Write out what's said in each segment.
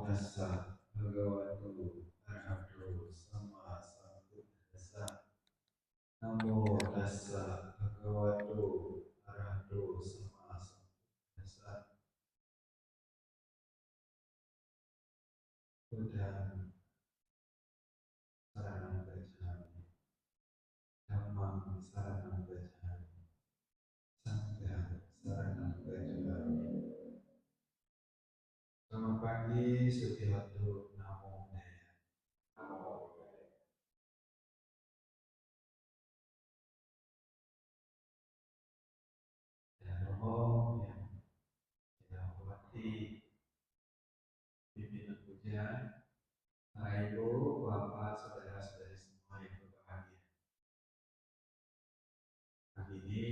tassa bhagavato arahato sama sambuddhassa. Namo tassa bhagavato arahato sama sambuddhassa. Buddhang saranang gacchami, dhammang saranang gacchami, sanghang saranang gacchami. Selamat pagi, Sutihotu. Namo Buddhaya. Namo Buddhaya. Ya Romo yang kita hormati pimpinan puja, para ibu, bapak, saudara-saudari semua yang berbahagia. Pagi ini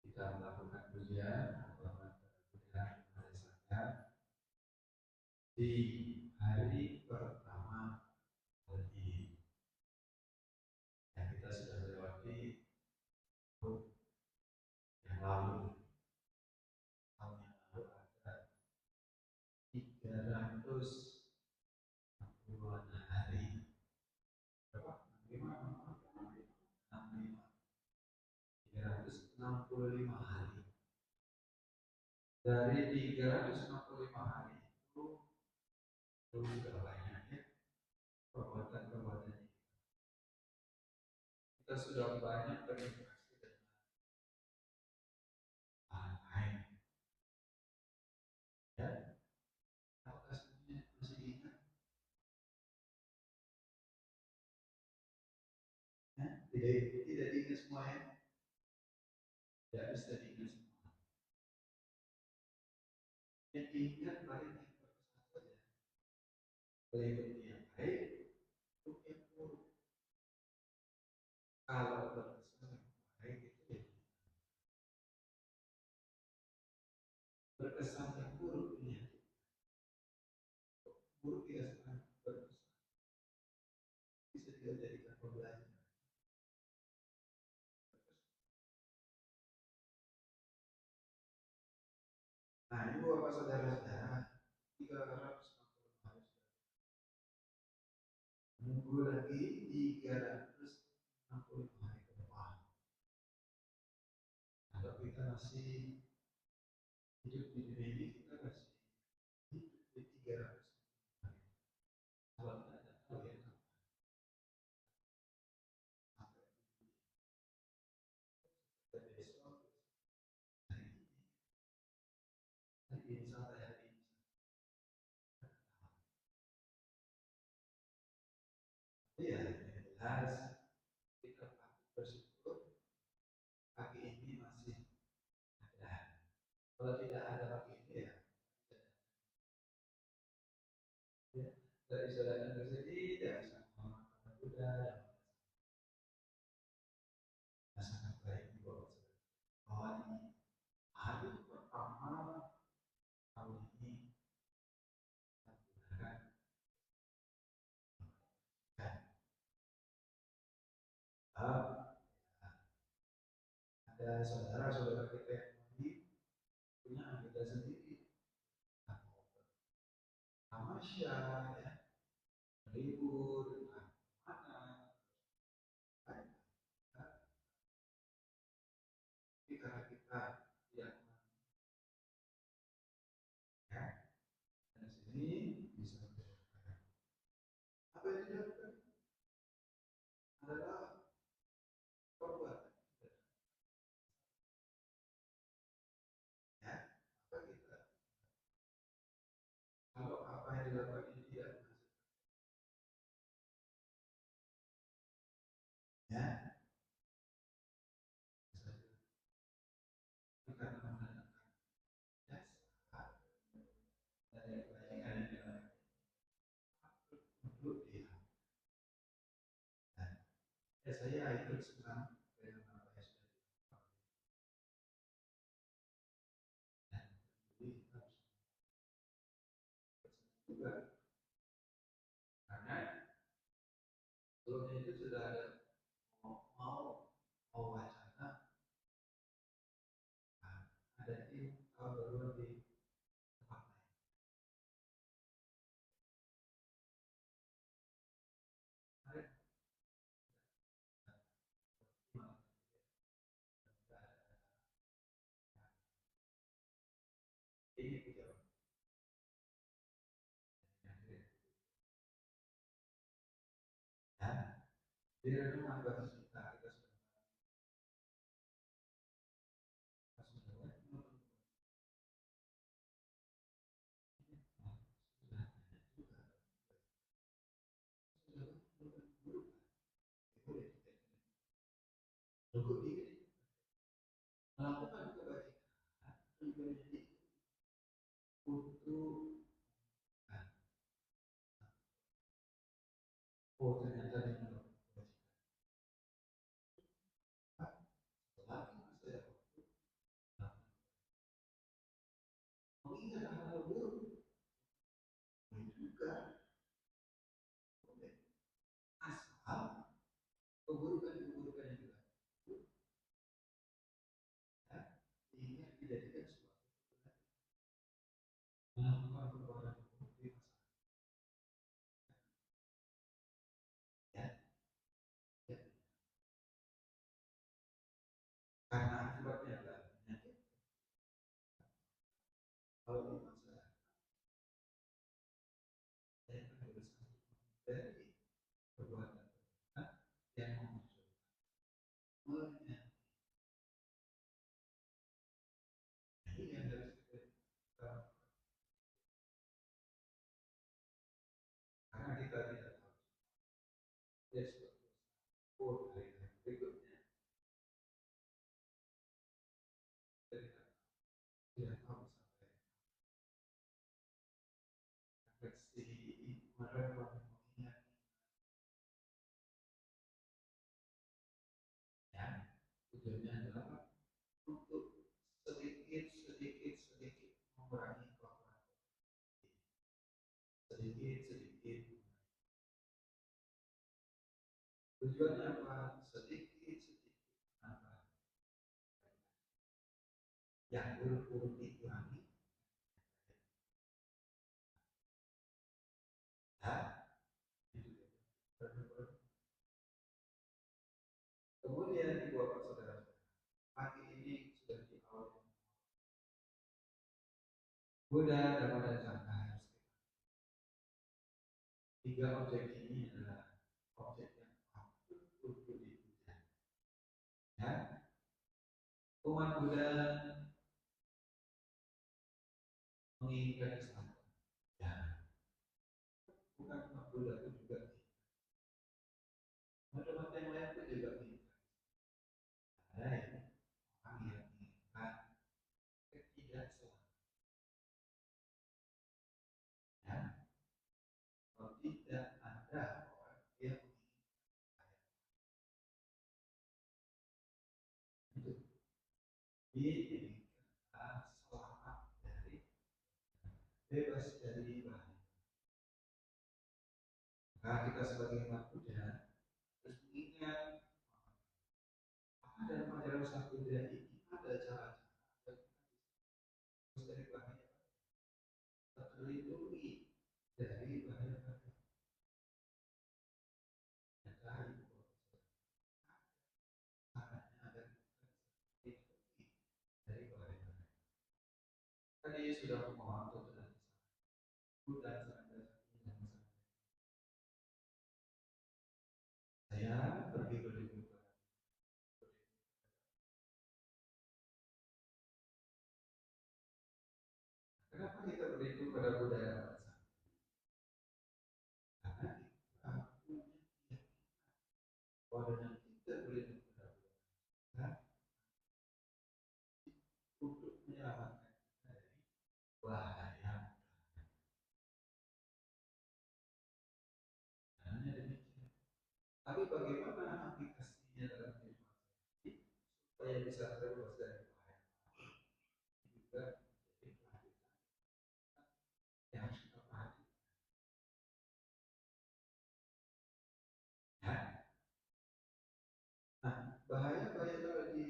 kita melakukan puja menghormat Buddha Maha Esa di hari pertama bulan ini. Yang kita sudah lewati yang lalu, tahun yang lalu ada 360-an hari. Berapa? 365 hari. Dari 365 hari itu sudah banyak ya perbuatan-perbuatan kita sudah banyak berinteraksi dengan orang lain. Ya, apakah semuanya masih ingat? Ya, tidak diingat semuanya. Tidak bisa diingat semua. Yang diingat paling yang berkesan saja. Berikut yang baik, untuk yang buruk. Kalau berkesan yang baik itu ya berkesan yang buruk ya. Buruk tidak senang berkesan. Bisa juga jadikan pembelajaran. Nah, ibu bapak saudara-saudara, 360 hari menunggu lagi 365 hari ke depan. Kalau kita masih hidup di dunia ini, kita masih hidup di 365 hari. Kalau kita tidak tahu ya, sampai besok, hari ini sampai hari ini. Iya, jelas kita patut bersyukur pagi ini masih ada. Kalau tidak ada pagi ini ya, dari saudara sendiri tidak bisa mengamalkan Buddha yang sangat baik di bawah saudara. Bahwa ini hari pertama tahun ini kita gunakan ada saudara-saudara kita yang punya anggota sendiri. Tamasya, ya, libur, mana, karena kita tidak ya, dan sini bisa berjalan. Apa yang dilakukan adalah perbuatan ya, apa kita kalau apa yang dilakukan ini tidak menghasilkan ya, karena menggunakan jasa dari kebajikan yang dilakukan untuk dia. Ya saya ikut senang dengan apa yang sudah dilakukan. Dan jadi kita harus juga karena sebelumnya itu sudah ada mau wacana ada tim tahun baru di tempat lain. Dia menambah kita sudah melakukan kebajikan menjadi untuk oh ternyata dia melakukan kebajikan selagi masih ada mengingat hal buruk juga asal keburukan-keburukan yang dilakukan ya, sehingga dijadikan sebuah melakukan perbuatan buruk di masa ya, ya. Karena akibatnya adalah penyakit kalau di masa saya akan berusaha dari perbuatan yang menyakiti yang harus kita karena kita tidak tahu besok hari berikutnya kita tidak tahu sampai refleksi merenung mengingat ya tujuannya adalah untuk sedikit mengurangi kelaparan sedikit tujuannya apa sedikit apa yang buruk-buruk dikurangi ya itu kemudian ibu bapak saudara pagi ini sudah diawali Buddha Dhamma dan Sangha harus tiga objek ini adalah objek yang patut untuk dipuja ya umat Buddha menginginkan Islam ya bukan umat Buddha itu juga umat yang lain pun juga ada yang orang yang menginginkan ketidakselamatan ya kalau tidak ada orang yang menginginkan diinginkan selamat dari bebas dari bahaya maka kita sebagai umat Buddha harus mengingat dalam ajaran Sang Buddha ini ada cara-cara dari bahaya terlindungi dari bahaya-bahaya yang tadi caranya agar terlindungi dari bahaya-bahaya tadi sudah memohon tuntunan Buddha saya pergi beribadah kenapa kita beribadah pada Buddha karena kita punya bahwa dengan kita beribadah pada Buddha untuk menyelamatkan dari bahaya hanya demikian tapi bagaimana aplikasinya dalam kehidupan supaya bisa terbebas dari bahaya juga jadi pelajaran yang harus kita pahami ya. Nah bahaya-bahaya kalau di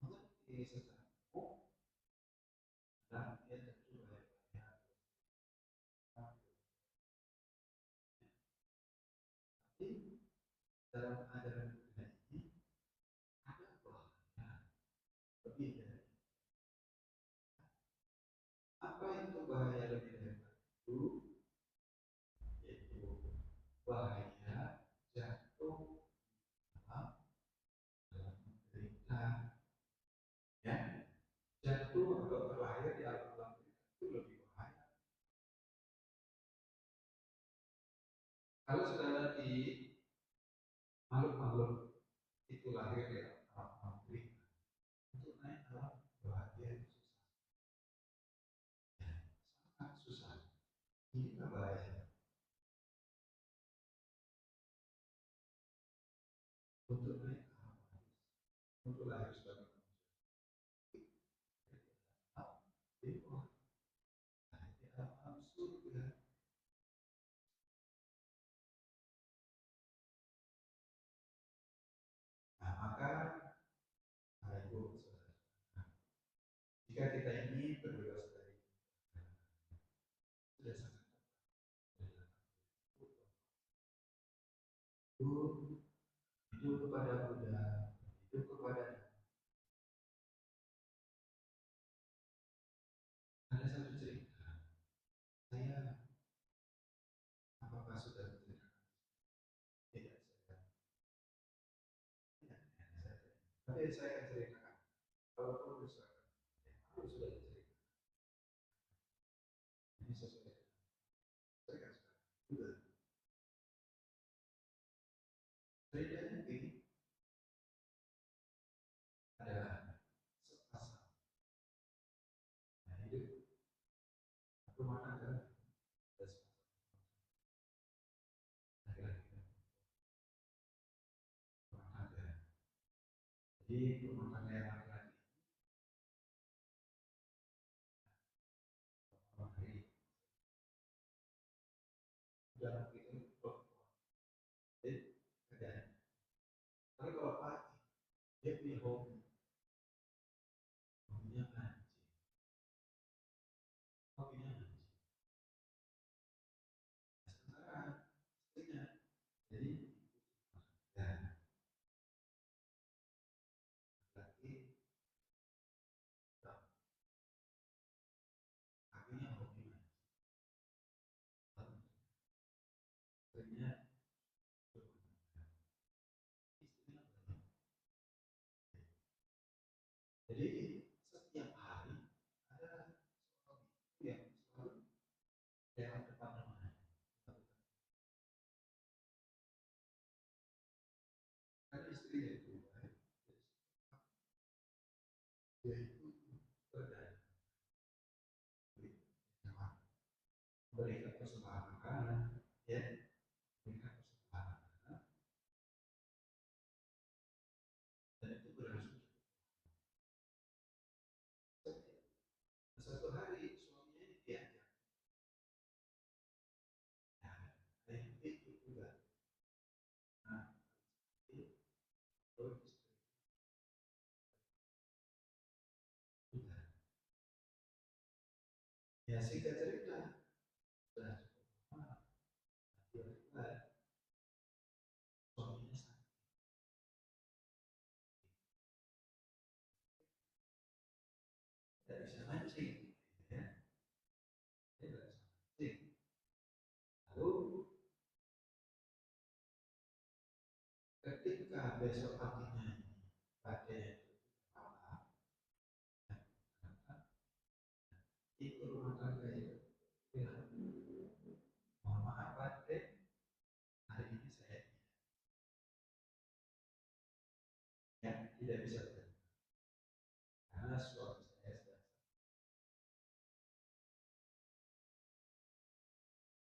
mengerti secara umum dan dia tentu bahaya-bahaya tapi dalam ajaran Buddha ini ada bahaya lebih dari apa itu bahaya lebih dari itu yaitu bahaya Kalau saudara di makhluk-makhluk itu lahir ya, makhluk untuk naik alam bahagia itu susah, sangat susah. Ini bahaya untuk naik alam, untuk lahir sebagai manusia. Itu alam surga. Nah, maka itu jika kita ini berbebas dari sudah sangat itu hidup kepada Buddha, hidup kepada ada satu cerita. Saya apakah sudah menceritakan? Tidak, tapi saya akan ceritakan. Kalau perlu misalkan, aku sudah diceritakan. Ini sesuai dengan cerita juga. Ceritanya begini, ada sepasang nah, hidup rumah tangga, ada sepasang laki-laki rumah tangga. Jadi rumah tangga yang laki-laki malam hari dalam itu jadi kerjaan. Tapi kalau pagi dia punya hobi, hobinya mancing, hobinya mancing. Sementara istrinya jadi ya laki kakinya hobi mancing, istrinya istrinya banyak. Jadi setiap hari ada seorang ibu yang selalu lewat depan rumahnya. Karena istrinya itu baik, dia itu berdagang, memberikan persembahan makanan, ya, memberikan persembahan makanan, dan itu berlangsung. Satu hari suaminya ini diajak, ya, ayam itu juga, nah, itu terus istri juga. Ya singkat cerita, sudah cukup lama, tiba-tiba suaminya sakit, tidak bisa mancing, ya, dia tidak bisa mancing. Lalu ketika besok paginya ini badai itu apa, itu rumah tangga itu bilang, mohon maaf badai, hari ini saya yang tidak bisa bekerja karena suami saya sedang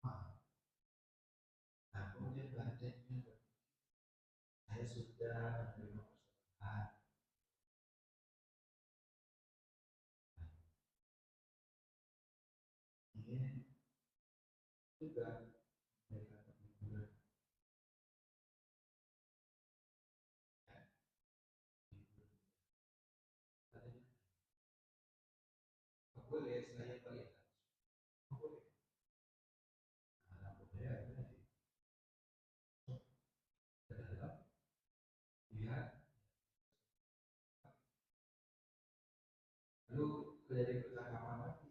sakit. Nah, kemudian badainya saya sudah menerima persembahan, ingin juga memberikan penghiburan. Katanya, boleh saya perlihatkan? Boleh. Nah, boleh ada di dalam, lihat, lalu terjadi percakapan lagi.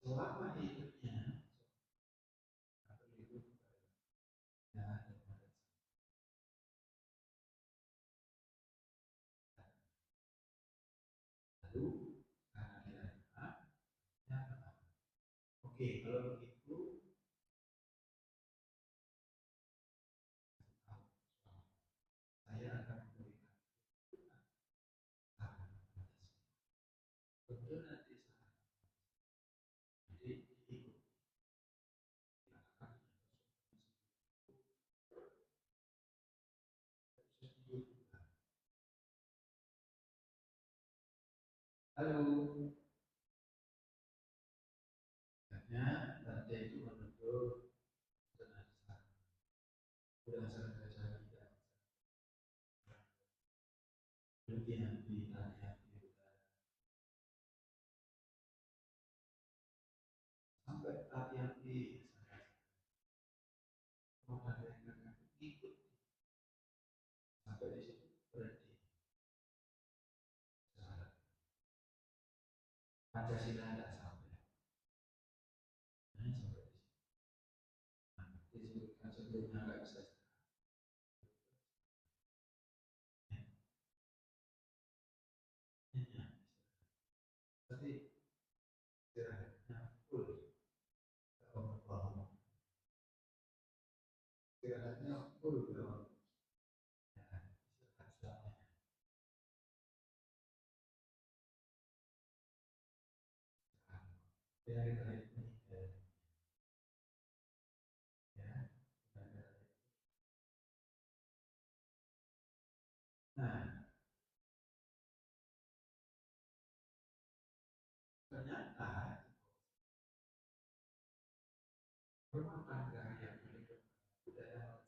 Selama hidupnya, atau hidup kepada lalu karena dia anak, ya, oke, kalau begitu Halo, katanya lantai itu menutup jenazah. Berdasarkan saya tidak lebih hati sampai hati-hati memperhatikan ikut sampai di situ berarti Pancasila tidak sampai. Hanya sampai di situ. Disebutkan sebelumnya nggak bisa. Tapi istirahatnya full. Istirahatnya full. Ya, nah, ternyata rumah tangga yang hidup budaya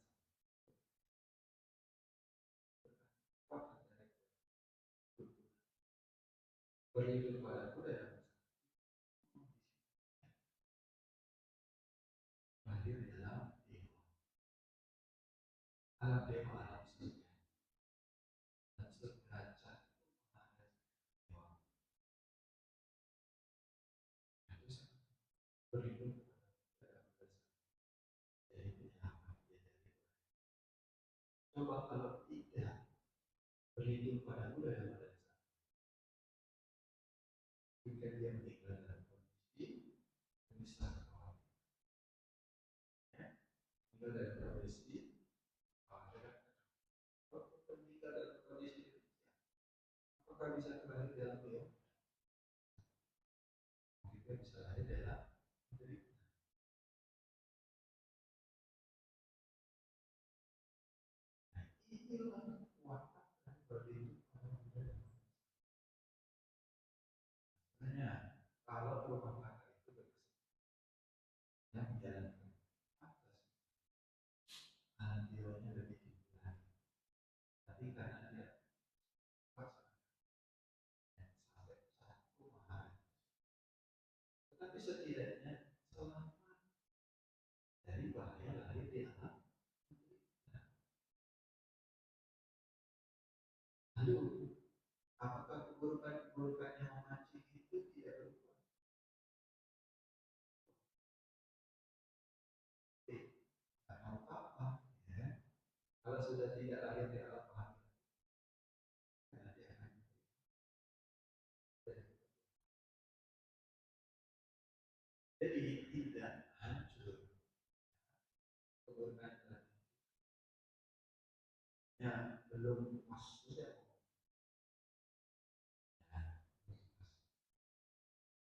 berhidup pada budaya lahir dalam alam dewa alam surga dan surga berhidup coba kalau tidak berhidup pada budaya jika dia meninggal dalam kondisi misal meninggal dalam kondisi meninggal dalam kondisi apakah bisa kembali dalam dia kita bisa lahir dalam jadi inilah kekuatan dari berhidup pada budaya sebenarnya kalau rumah tangga itu berkesan yang menjalankan atas antiwanya lebih tinggi lagi tapi karena dia sampai satu mahal tetapi setidaknya selamat dari bahaya lahir di alam. Lalu, apakah keburukan yang memancing itu tidak berubah? Tidak apa-apa. Ya. Kalau sudah tidak lahir di alam bahagia, nanti akan jadi tidak hancur keburukan ya belum pas sudah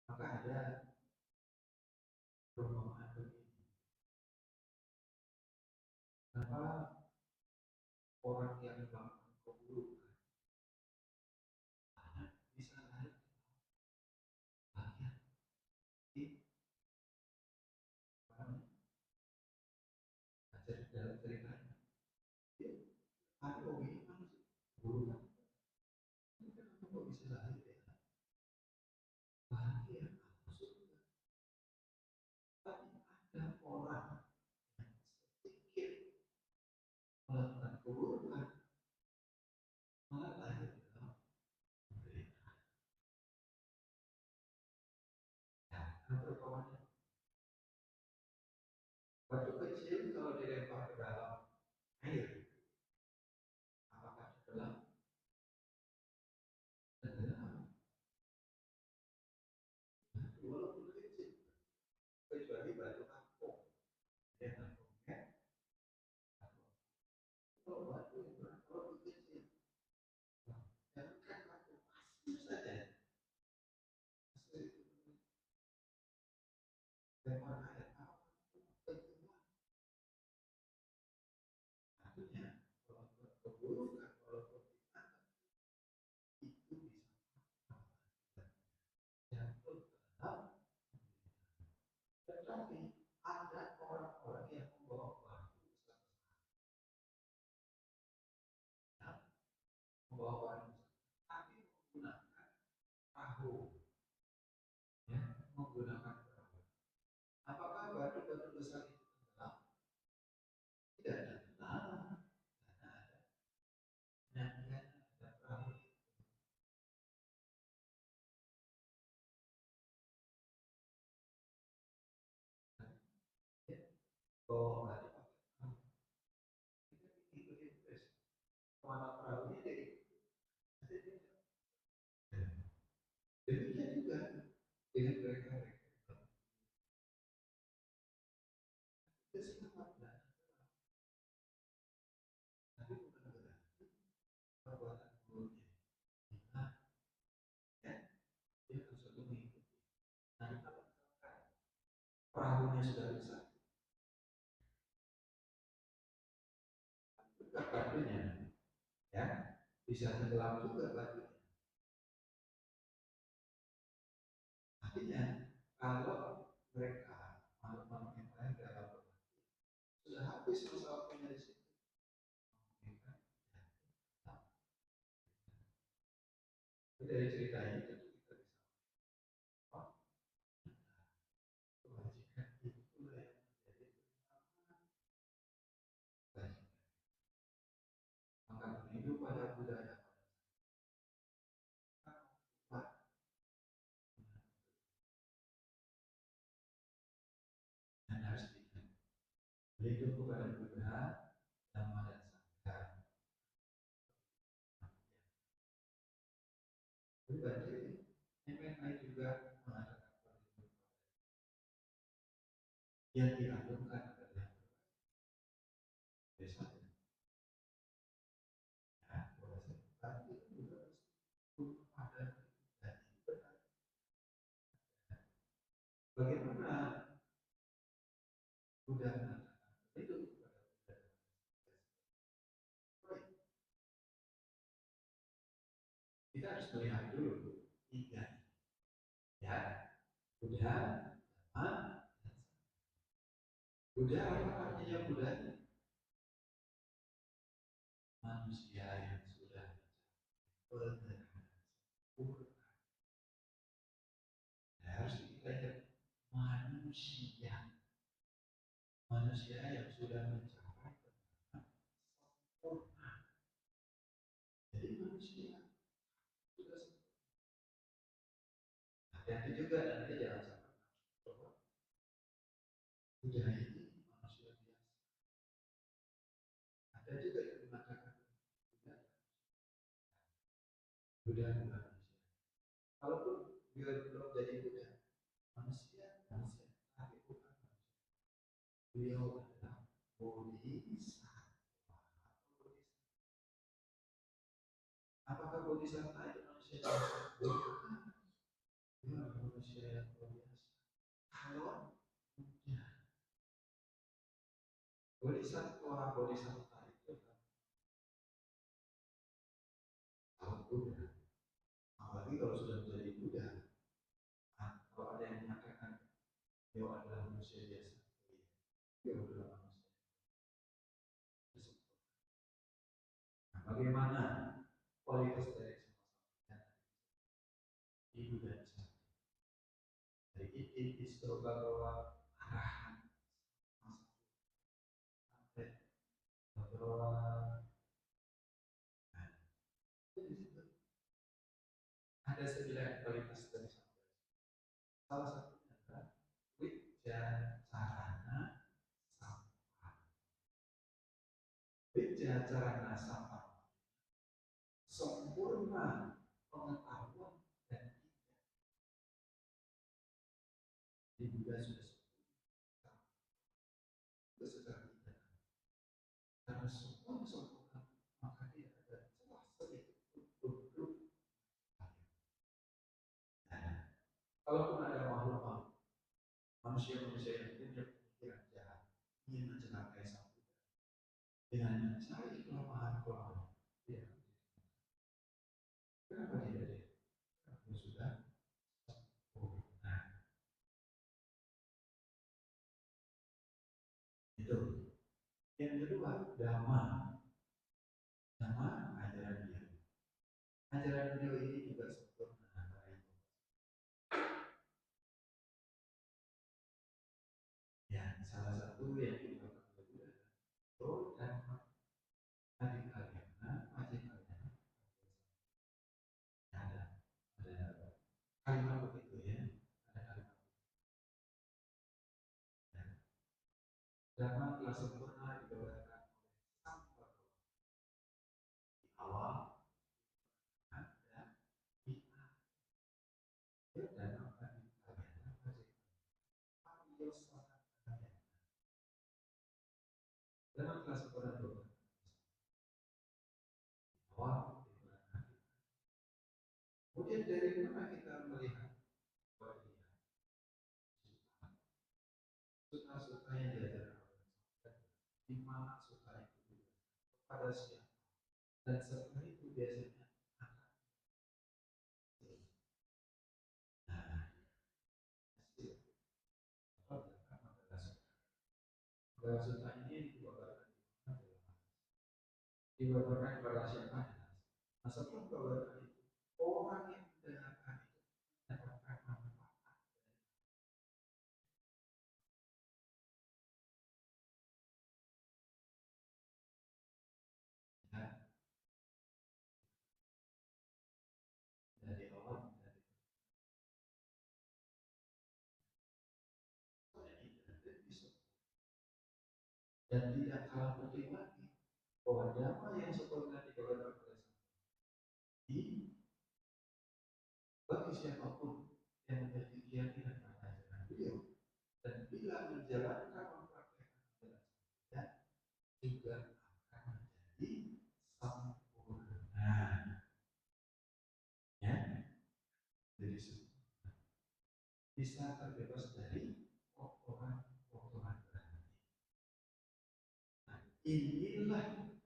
maka ada perumpamaan begini kenapa orang yang melakukan keburukan bisa lahir bahagia di dalam ceritanya dia ada ini manusia keburukan kenapa kok bisa lahir bahagia surga tapi ada orang yang sedikit melakukan keburukan malah lahir dalam penderitaan ya atau kawannya waktu kecil kalau dilempar ke dalam air apakah tenggelam walaupun kecil kecuali batu kampung ya kampungnya kalau batu kalau kecil jangan kan batu pasir saja lempar air membawa barang tapi menggunakan perahu, ya, menggunakan perahu. Apakah batu-batu besar itu tenggelam? Tidak tenggelam, karena ada perahu. Bawa batu pakai perahu. Kemana perahunya dari demikian juga dengan mereka keselamatan, tapi bukan berarti perbuatan buruknya. Nah, ya, dia harus mengikuti. Nah, kalau perahunya sudah besar, buka batunya, ya, bisa tenggelam juga batunya. Artinya, kalau mereka makhluk-makhluk yang lain dalam sudah habis masa waktunya di situ, dari cerita ini tentu kita bisa oh, kebajikan itulah yang menjadi kebajikan. Maka hidup pada budaya dan harus hidup kepada Buddha, Dhamma dan Sangha. Berarti MNI juga mengatakan yang diagungkan adalah desa. Ya, tapi juga ada bagaimana Buddha mengatakan itu kepada Buddha. Kita harus melihat dulu tiga, ya, Buddha, Dhamma, Buddha apa artinya Buddha? Manusia yang sudah benar. Harus kita lihat manusia yang sudah mencapai sempurna. Jadi manusia sudah sempurna. Hati-hati juga nanti jangan sampai bahwa Buddha ini manusia biasa. Ada juga yang mengatakan Buddha bukan manusia. Kalaupun dia belum jadi Buddha, manusia, tapi bukan manusia. Beliau adalah bodhisattva. Apakah bodhisattva itu manusia yang sempurna? Dia manusia yang luar biasa. Kalau bodhisattva itu kalau Buddha, apalagi kalau sudah menjadi Buddha, kalau ada yang mengatakan dia adalah manusia biasa, dia adalah manusia. Nah, bagaimana kualitas dari sama-sama ibu dan saya? Dari itu disuruh bahwa arahan sampai bahwa ada 9 kualitas dari sampai. Salah satunya adalah wijacarana sampai. Wijacarana sampai sempurna pengetahuan dan tidak. Di Buddha sudah sempurna. Itu secara tidak. Karena semua sempurna, maka dia ada celah sedikit untuk kalaupun ada makhluk manusia-manusia yang punya pemikiran jahat ingin mencelakai sang Buddha dengan mencari kelemahan-kelemahan, ya. Kenapa tidak dia? Karena sudah sempurna. Itu. Yang kedua, Dhamma. Dhamma ajaran dia. ajaran beliau ini juga sempurna. Ya, salah satu yang dilakukan beliau itu dan adik kalian, ada kalimat begitu ya, ada kalimat karena telah sempurna dibawakan sang di awal dan di akhir dan akan di kalian karena telah sempurna dibawakan di awal. Kemudian dari mana kita melihat suka-suka yang diajarkan di mana suka itu pada siapa dan setelah itu biasanya bahwa suka ini dibawakan kepada siapa. Nah setelah dibawakan itu orang yang mendengarkan itu mendapatkan manfaat dari awal dan tidak kalah penting lagi bahwa dhamma yang sempurna dibawakan oleh di bagi siapapun yang memiliki keyakinan pada ajaran beliau dan bila menjalankan mempraktekkan ajaran juga akan menjadi sempurna. Ya, jadi bisa terbebas dari kotoran-kotoran berarti. Nah, inilah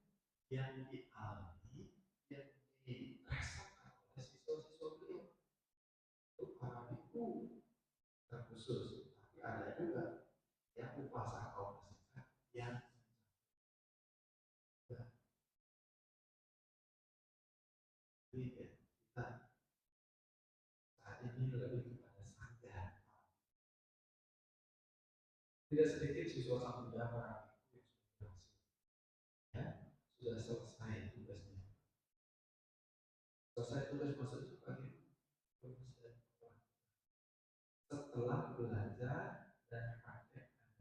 yang dialami, yang dirasakan oleh siswa-siswa beliau. Untuk para biku terkhusus, tapi ada juga yang upasa kaum yang kita saat ini lebih kepada sadar. Tidak sedikit siswa satu dapat ya sudah selesai tugasnya. Selesai tugas maksudnya bagaimana? Setelah belajar dan praktekkan.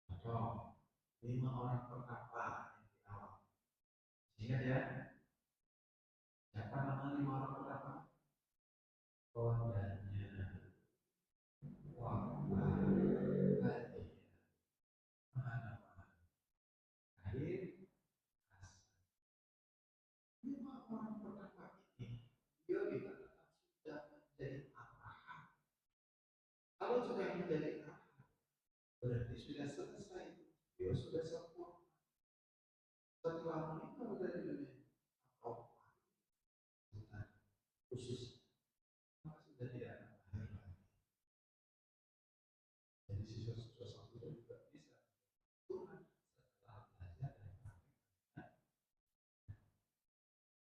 Contoh, 5 orang pertapa yang di awal. Ingat ya, siapa nama 5 orang pertapa? Kodanya, wafat, hadiah, mana akhir, asal. 5 orang pertapa ini, dia dikatakan sudah menjadi arahan. Kalau sudah menjadi arahan, berarti sudah selesai. Dia sudah sempurna. Setelah meninggal dari dunia, atau khusus sudah tidak ada lagi. Jadi siswa-siswa satu juga bisa Tuhan setelah belajar dan praktek.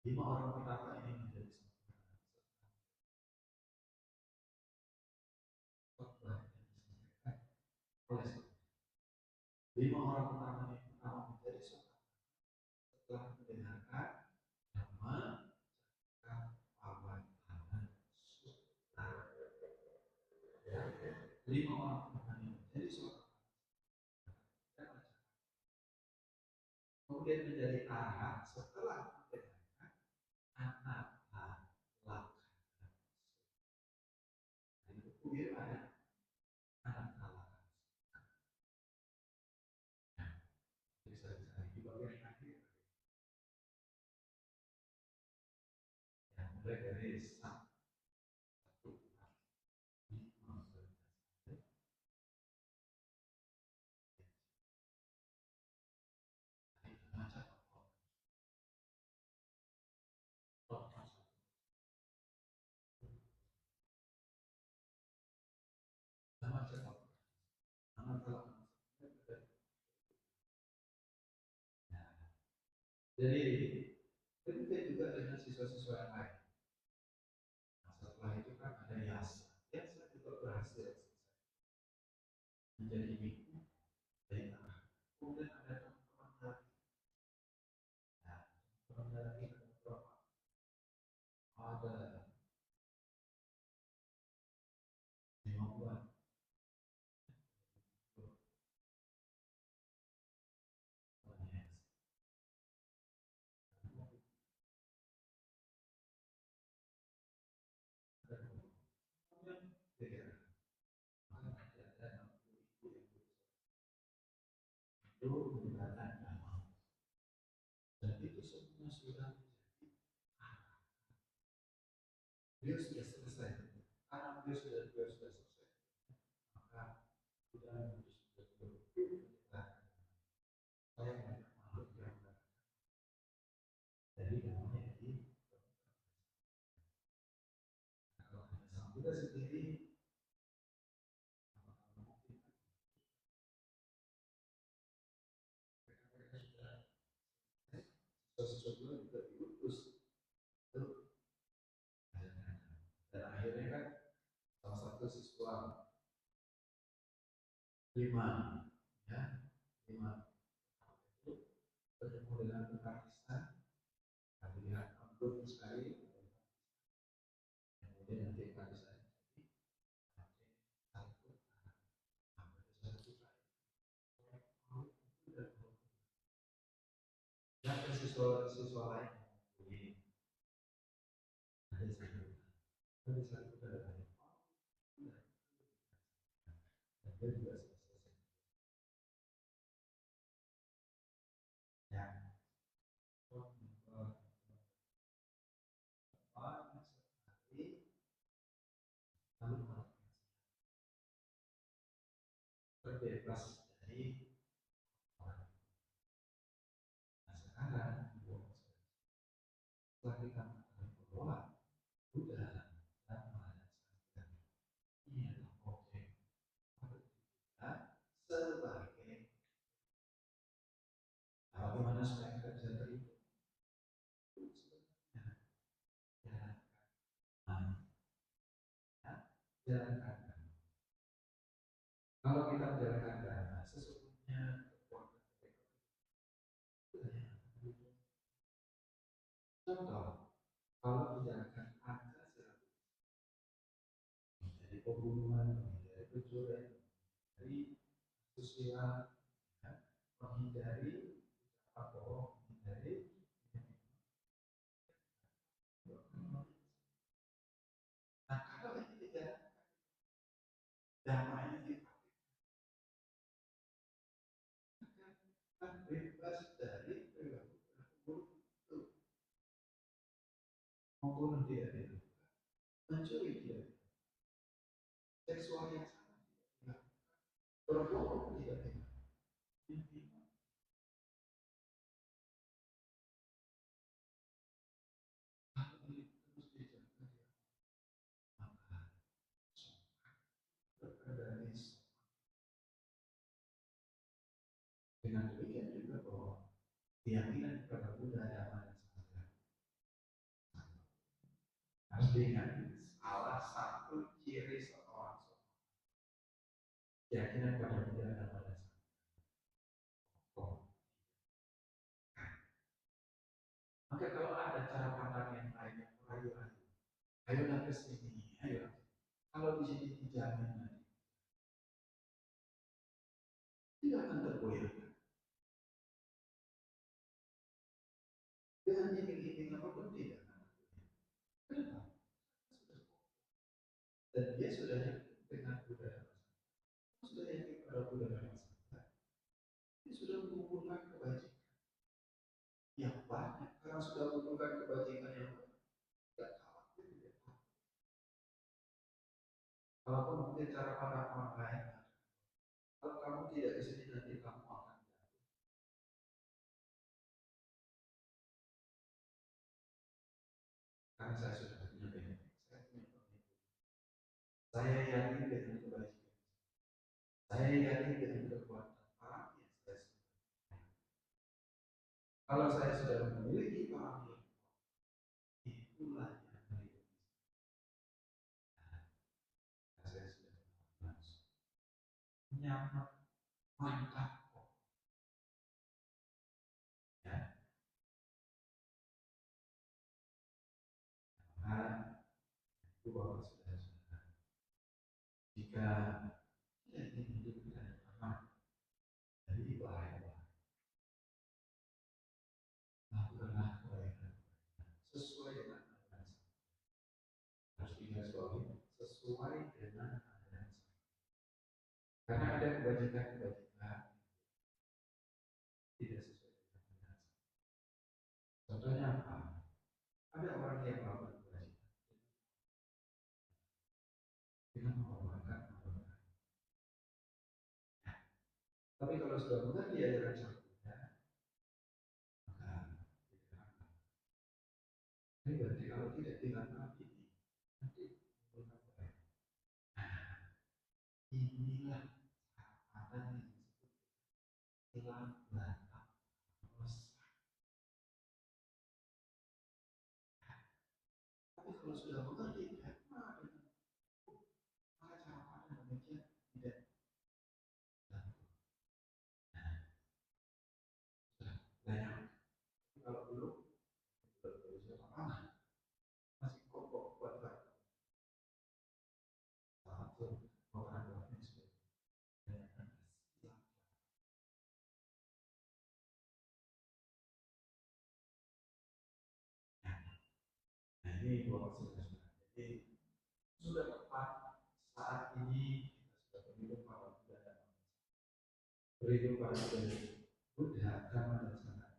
5 orang pertama ini menjadi sempurna setelah disampaikan oleh 5 orang pertama ini menjadi sempurna setelah mendengarkan nama awan tangan sutra. 5 orang pertama ini menjadi sempurna kemudian menjadi arah setelah mendengarkan anak laka. Di buku biru ada anak laka. Bisa dicari di bagian akhir. Yang mulai dari satu jadi Demikian juga dengan siswa-siswa yang lain. Nah, setelah itu kan ada Yasa. Yasa juga berhasil menjadi minggu dari tengah. Kemudian ada teman-teman lagi. Nah, teman lagi ada berapa? Ada 50-an. Itu menggunakan nama. Dan itu semua sudah menjadi beliau sudah selesai. Karena beliau sudah selesai, maka sudah saya banyak makhluk yang dari namanya di kalau hanya sang Buddha sendiri sesuatu juga diutus untuk dan akhirnya kan salah satu siswa 5 ya 5 itu bertemu dengan Pakistan lihat ampun sekali kemudian nanti Pakistan dan siswa-siswa lain ada satu dan dia juga selesai ya lalu terbebas dari sekarang setelah kita mengetahui bahwa Buddha Dhamma dan Sangha ini adalah objek kita sebagai bagaimana supaya kita bisa terima jalankan. Kalau kita menjalankan dhamma, sesungguhnya kekuatan contoh, kalau menjalankan Pancasila dari pembunuhan, dari pencurian, dari susila, ya, menghindari ucapan bohong, menghindari nah kalau ini tidak dhamma ini akan bebas dari perilaku buruk itu membunuh tidak dilakukan, mencuri tidak dilakukan, seksual yang sama tidak dilakukan, berbohong tidak dilakukan, hal ini terus dijaga maka berkendali dengan demikian juga bahwa keyakinan kepada Buddha Dhamma dan Sangha harus diingat salah satu ciri seorang keyakinan pada Buddha Dhamma dan Sangha. Maka kalau ada cara pandang yang lain yang merayu-rayu, ayolah ke sini, ayo. Kalau di sini dijamin nanti tidak akan tergoyahkan. Dengan iming-iming apapun tidak akan. Kenapa? Dan dia sudah yakin dengan budaya sudah yakin pada budaya masyarakat. Dia sudah mengumpulkan kebajikan yang banyak. Karena sudah mengumpulkan kebajikan yang banyak, tidak khawatir tidak. Kalaupun mungkin cara pandang orang lain, kalau kamu tidak di sini nanti kamu akan jatuh. Karena saya sudah punya benefit, saya punya benefit. Saya yakin dengan kebajikan. Saya yakin dengan kekuatan alam yang saya sudah. Kalau saya sudah memiliki paham nyaman, mantap kok. Ya, maka itu bapak saudara-saudara. Jika kita ingin hidup dengan aman dari bahaya, lakukanlah kebaikan sesuai dengan aturan. Harus digarisbawahi sesuai dengan aturan. Karena ada kebajikan-kebajikan tidak sesuai dengan aturan. Contohnya apa? Ada orang yang melakukan kebajikan dengan mengorbankan orang lain. Tapi kalau sudah mengerti ajaran sang Buddha, maka tidak akan. Ini berarti kalau tidak dilengkapi nanti menggunakan baik. Inilah apa yang disebut hilang batak resah. Tapi kalau sudah mengerti, maka cara pandang demikian tidak laku. Banyak. Kalau belum berusia lama, masih kokoh buat baik. Satu orang tuanya sudah banyak siap. Nah ini dua maksudnya. Jadi sudah tepat saat ini kita sudah berhidup pada Buddha dan berhidup pada Buddha, Dhamma dan Sangha.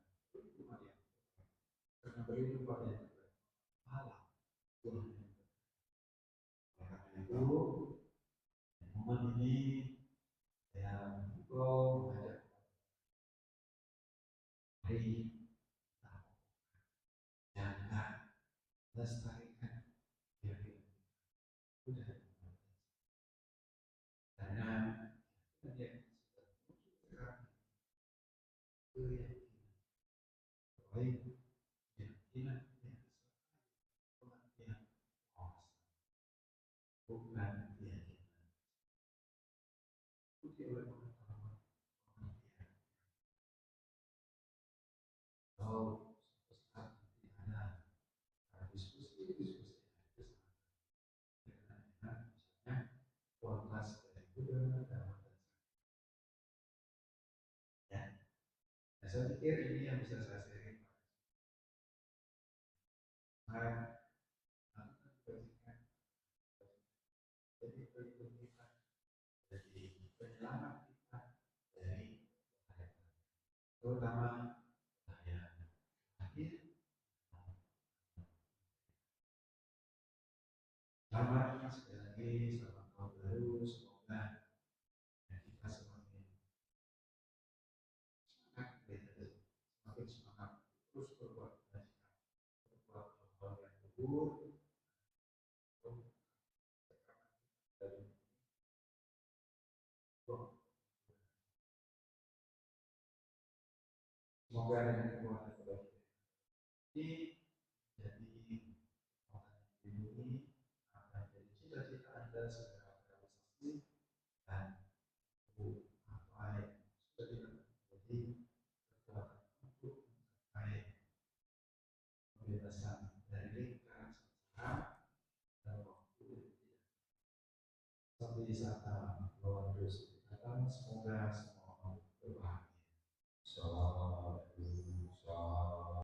Karena berhidup pada yang terbaik, Allah Tuhan yang terbaik. Karena itu, momen ini saya engkau mengajak mari kita jaga, lestarikan diri Buddha. Karena dia sudah muncul sekarang keyakinan baik, keyakinan yang disertai pengertian wawasan, bukan keyakinan diikuti oleh pengetahuan pengertian. Kalau suatu saat nanti ada diskusi dengan misalnya kualitas dari Buddha dan ya. Nah, saya pikir ini yang bisa saya sharing. Nah, kebajikan jadi pelindung kita, jadi penyelamat kita dari bahaya, terutama bahaya akhir. Selamat sekali lagi, selamat tahun baru, semoga kita semakin semangat, semakin semangat terus berbuat kebajikan, berbuat hal yang luhur, dari semoga dengan kekuatan kebajikan ini jadi kekuatan ini akan jadi cita-cita Anda segera terrealisasi dan apa yang sudah dilakukan menjadi kekuatan untuk mencapai pembebasan dari lingkaran sengsara dalam waktu yang tidak sampai di saat lawan terus datang. Semoga semua berbahagia. Shalom.